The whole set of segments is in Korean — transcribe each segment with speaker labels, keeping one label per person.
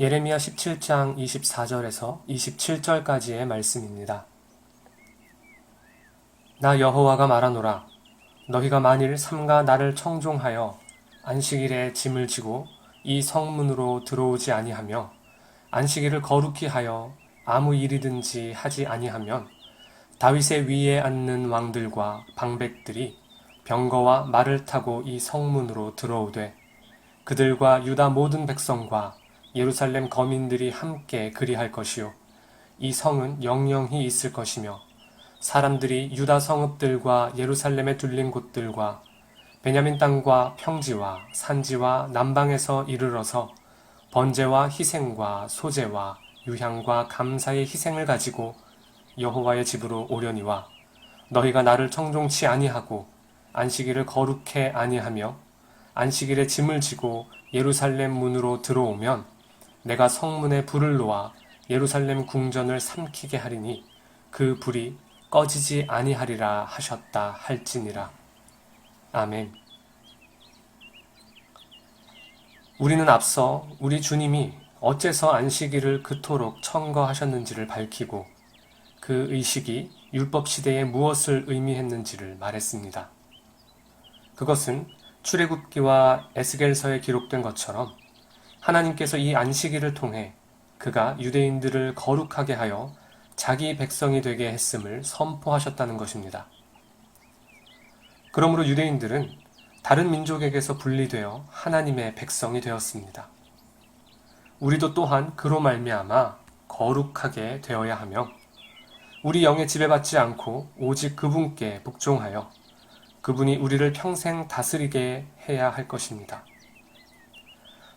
Speaker 1: 예레미야 17장 24절에서 27절까지의 말씀입니다. 나 여호와가 말하노라. 너희가 만일 삼가 나를 청종하여 안식일에 짐을 지고 이 성문으로 들어오지 아니하며 안식일을 거룩히 하여 아무 일이든지 하지 아니하면 다윗의 위에 앉는 왕들과 방백들이 병거와 말을 타고 이 성문으로 들어오되 그들과 유다 모든 백성과 예루살렘 거민들이 함께 그리할 것이요 이 성은 영영히 있을 것이며 사람들이 유다 성읍들과 예루살렘에 둘린 곳들과 베냐민 땅과 평지와 산지와 남방에서 이르러서 번제와 희생과 소제와 유향과 감사의 희생을 가지고 여호와의 집으로 오려니와 너희가 나를 청종치 아니하고 안식일을 거룩해 아니하며 안식일에 짐을 지고 예루살렘 문으로 들어오면 내가 성문에 불을 놓아 예루살렘 궁전을 삼키게 하리니 그 불이 꺼지지 아니하리라 하셨다 할지니라. 아멘. 우리는 앞서 우리 주님이 어째서 안식일을 그토록 청거하셨는지를 밝히고 그 의식이 율법 시대에 무엇을 의미했는지를 말했습니다. 그것은 출애굽기와 에스겔서에 기록된 것처럼 하나님께서 이 안식일을 통해 그가 유대인들을 거룩하게 하여 자기 백성이 되게 했음을 선포하셨다는 것입니다. 그러므로 유대인들은 다른 민족에게서 분리되어 하나님의 백성이 되었습니다. 우리도 또한 그로 말미암아 거룩하게 되어야 하며 우리 영에 지배받지 않고 오직 그분께 복종하여 그분이 우리를 평생 다스리게 해야 할 것입니다.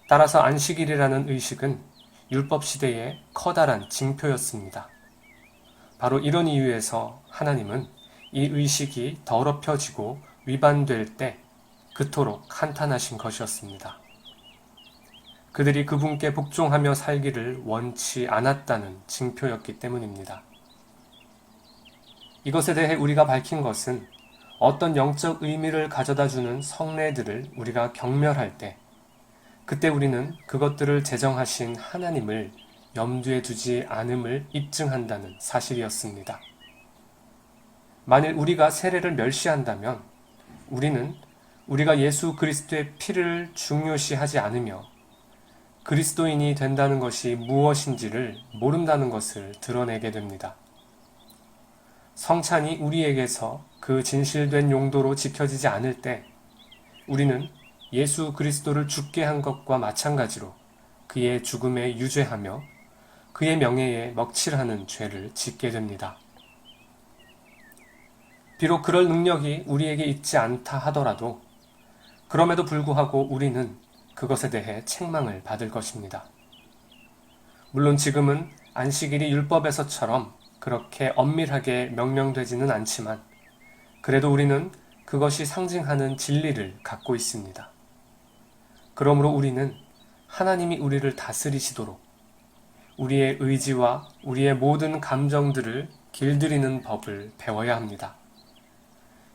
Speaker 1: 따라서 안식일이라는 의식은 율법 시대의 커다란 징표였습니다. 바로 이런 이유에서 하나님은 이 의식이 더럽혀지고 위반될 때 그토록 한탄하신 것이었습니다. 그들이 그분께 복종하며 살기를 원치 않았다는 징표였기 때문입니다. 이것에 대해 우리가 밝힌 것은 어떤 영적 의미를 가져다주는 성례들을 우리가 경멸할 때 그때 우리는 그것들을 제정하신 하나님을 염두에 두지 않음을 입증한다는 사실이었습니다. 만일 우리가 세례를 멸시한다면 우리는 우리가 예수 그리스도의 피를 중요시하지 않으며 그리스도인이 된다는 것이 무엇인지를 모른다는 것을 드러내게 됩니다. 성찬이 우리에게서 그 진실된 용도로 지켜지지 않을 때 우리는 예수 그리스도를 죽게 한 것과 마찬가지로 그의 죽음에 유죄하며 그의 명예에 먹칠하는 죄를 짓게 됩니다. 비록 그럴 능력이 우리에게 있지 않다 하더라도 그럼에도 불구하고 우리는 그것에 대해 책망을 받을 것입니다. 물론 지금은 안식일이 율법에서처럼 그렇게 엄밀하게 명령되지는 않지만 그래도 우리는 그것이 상징하는 진리를 갖고 있습니다. 그러므로 우리는 하나님이 우리를 다스리시도록 우리의 의지와 우리의 모든 감정들을 길들이는 법을 배워야 합니다.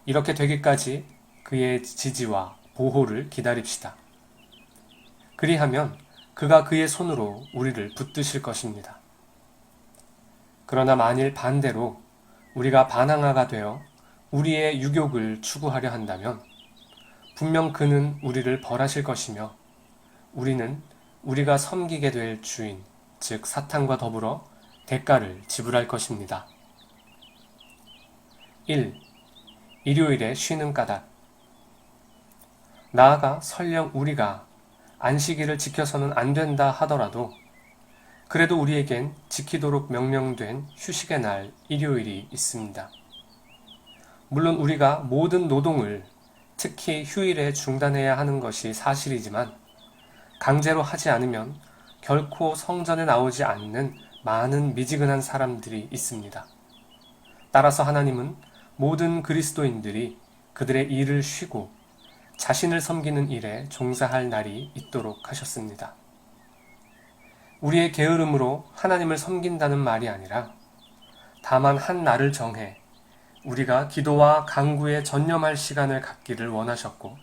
Speaker 1: 이렇게 되기까지 그의 지지와 보호를 기다립시다. 그리하면 그가 그의 손으로 우리를 붙드실 것입니다. 그러나 만일 반대로 우리가 반항아가 되어 우리의 유욕을 추구하려 한다면 분명 그는 우리를 벌하실 것이며 우리는 우리가 섬기게 될 주인, 즉 사탄과 더불어 대가를 지불할 것입니다. 1. 일요일에 쉬는 까닭. 나아가 설령 우리가 안식일을 지켜서는 안 된다 하더라도 그래도 우리에겐 지키도록 명령된 휴식의 날 일요일이 있습니다. 물론 우리가 모든 노동을 특히 휴일에 중단해야 하는 것이 사실이지만 강제로 하지 않으면 결코 성전에 나오지 않는 많은 미지근한 사람들이 있습니다. 따라서 하나님은 모든 그리스도인들이 그들의 일을 쉬고 자신을 섬기는 일에 종사할 날이 있도록 하셨습니다. 우리의 게으름으로 하나님을 섬긴다는 말이 아니라 다만 한 날을 정해 우리가 기도와 간구에 전념할 시간을 갖기를 원하셨고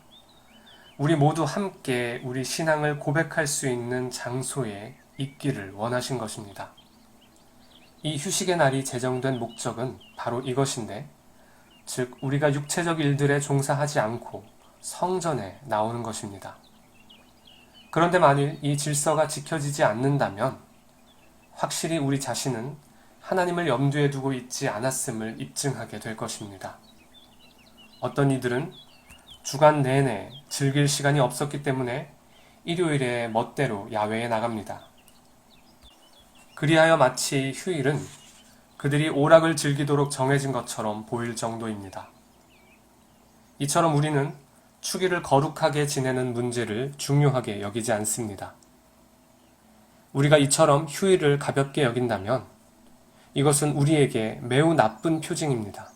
Speaker 1: 우리 모두 함께 우리 신앙을 고백할 수 있는 장소에 있기를 원하신 것입니다. 이 휴식의 날이 제정된 목적은 바로 이것인데, 즉 우리가 육체적 일들에 종사하지 않고 성전에 나오는 것입니다. 그런데 만일 이 질서가 지켜지지 않는다면 확실히 우리 자신은 하나님을 염두에 두고 있지 않았음을 입증하게 될 것입니다. 어떤 이들은 주간 내내 즐길 시간이 없었기 때문에 일요일에 멋대로 야외에 나갑니다. 그리하여 마치 휴일은 그들이 오락을 즐기도록 정해진 것처럼 보일 정도입니다. 이처럼 우리는 축일을 거룩하게 지내는 문제를 중요하게 여기지 않습니다. 우리가 이처럼 휴일을 가볍게 여긴다면 이것은 우리에게 매우 나쁜 표징입니다.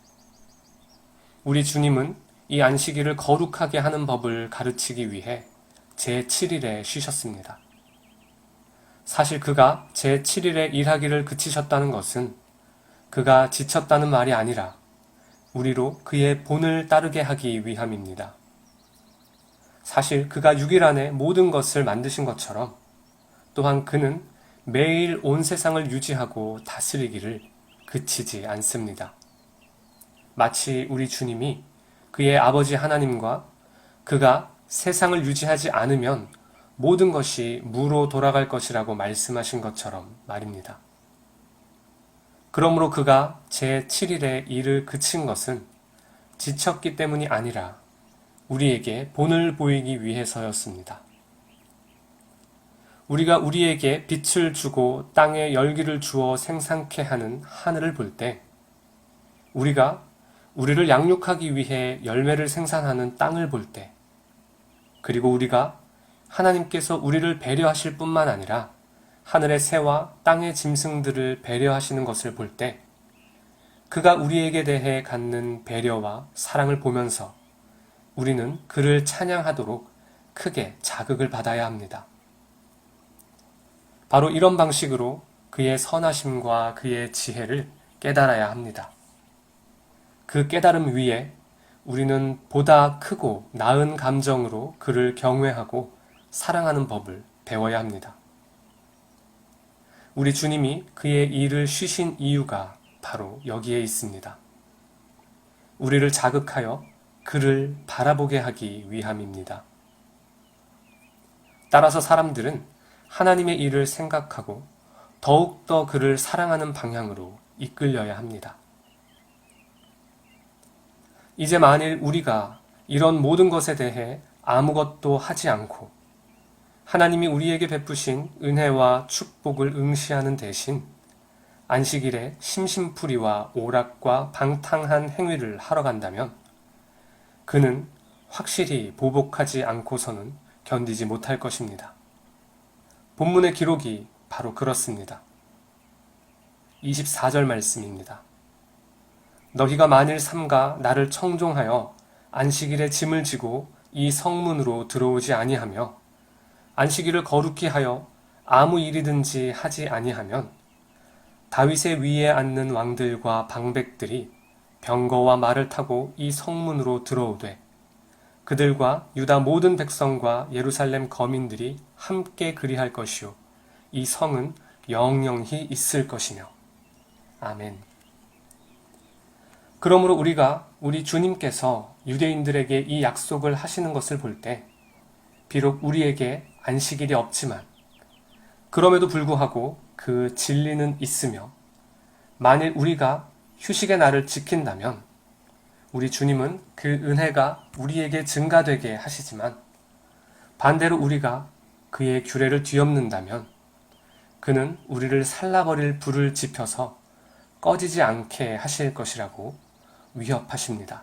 Speaker 1: 우리 주님은 이 안식일을 거룩하게 하는 법을 가르치기 위해 제7일에 쉬셨습니다. 사실 그가 제7일에 일하기를 그치셨다는 것은 그가 지쳤다는 말이 아니라 우리로 그의 본을 따르게 하기 위함입니다. 사실 그가 6일 안에 모든 것을 만드신 것처럼 또한 그는 매일 온 세상을 유지하고 다스리기를 그치지 않습니다. 마치 우리 주님이 그의 아버지 하나님과 그가 세상을 유지하지 않으면 모든 것이 무로 돌아갈 것이라고 말씀하신 것처럼 말입니다. 그러므로 그가 제7일에 일을 그친 것은 지쳤기 때문이 아니라 우리에게 본을 보이기 위해서였습니다. 우리가 우리에게 빛을 주고 땅에 열기를 주어 생산케 하는 하늘을 볼 때, 우리가 우리를 양육하기 위해 열매를 생산하는 땅을 볼 때, 그리고 우리가 하나님께서 우리를 배려하실 뿐만 아니라 하늘의 새와 땅의 짐승들을 배려하시는 것을 볼 때, 그가 우리에게 대해 갖는 배려와 사랑을 보면서 우리는 그를 찬양하도록 크게 자극을 받아야 합니다. 바로 이런 방식으로 그의 선하심과 그의 지혜를 깨달아야 합니다. 그 깨달음 위에 우리는 보다 크고 나은 감정으로 그를 경외하고 사랑하는 법을 배워야 합니다. 우리 주님이 그의 일을 쉬신 이유가 바로 여기에 있습니다. 우리를 자극하여 그를 바라보게 하기 위함입니다. 따라서 사람들은 하나님의 일을 생각하고 더욱더 그를 사랑하는 방향으로 이끌려야 합니다. 이제 만일 우리가 이런 모든 것에 대해 아무것도 하지 않고 하나님이 우리에게 베푸신 은혜와 축복을 응시하는 대신 안식일에 심심풀이와 오락과 방탕한 행위를 하러 간다면 그는 확실히 보복하지 않고서는 견디지 못할 것입니다. 본문의 기록이 바로 그렇습니다. 24절 말씀입니다. 너희가 만일 삼가 나를 청종하여 안식일에 짐을 지고 이 성문으로 들어오지 아니하며 안식일을 거룩히 하여 아무 일이든지 하지 아니하면 다윗의 위에 앉는 왕들과 방백들이 병거와 말을 타고 이 성문으로 들어오되 그들과 유다 모든 백성과 예루살렘 거민들이 함께 그리할 것이요 이 성은 영영히 있을 것이며. 아멘. 그러므로 우리가 우리 주님께서 유대인들에게 이 약속을 하시는 것을 볼 때 비록 우리에게 안식일이 없지만 그럼에도 불구하고 그 진리는 있으며 만일 우리가 휴식의 날을 지킨다면 우리 주님은 그 은혜가 우리에게 증가되게 하시지만 반대로 우리가 그의 규례를 뒤엎는다면 그는 우리를 살라버릴 불을 지펴서 꺼지지 않게 하실 것이라고 위협하십니다.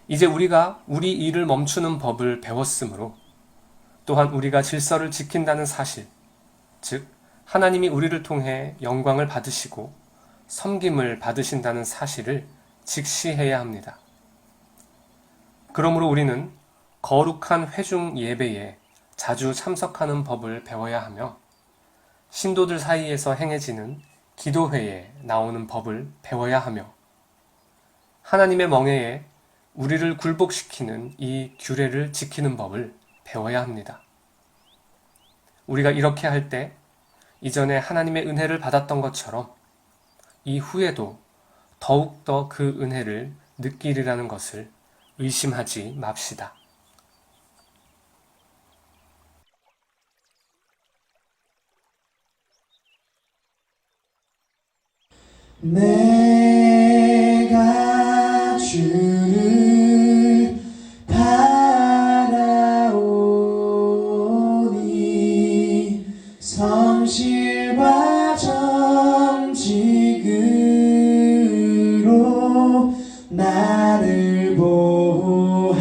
Speaker 1: 이제 우리가 우리 일을 멈추는 법을 배웠으므로 또한 우리가 질서를 지킨다는 사실, 즉 하나님이 우리를 통해 영광을 받으시고 섬김을 받으신다는 사실을 직시해야 합니다. 그러므로 우리는 거룩한 회중 예배에 자주 참석하는 법을 배워야 하며 신도들 사이에서 행해지는 기도회에 나오는 법을 배워야 하며 하나님의 멍에에 우리를 굴복시키는 이 규례를 지키는 법을 배워야 합니다. 우리가 이렇게 할 때 이전에 하나님의 은혜를 받았던 것처럼 이후에도 더욱더 그 은혜를 느끼리라는 것을 의심하지 맙시다.
Speaker 2: 내가 주를 바라오니 성실과 정직으로 나를 보호하소서.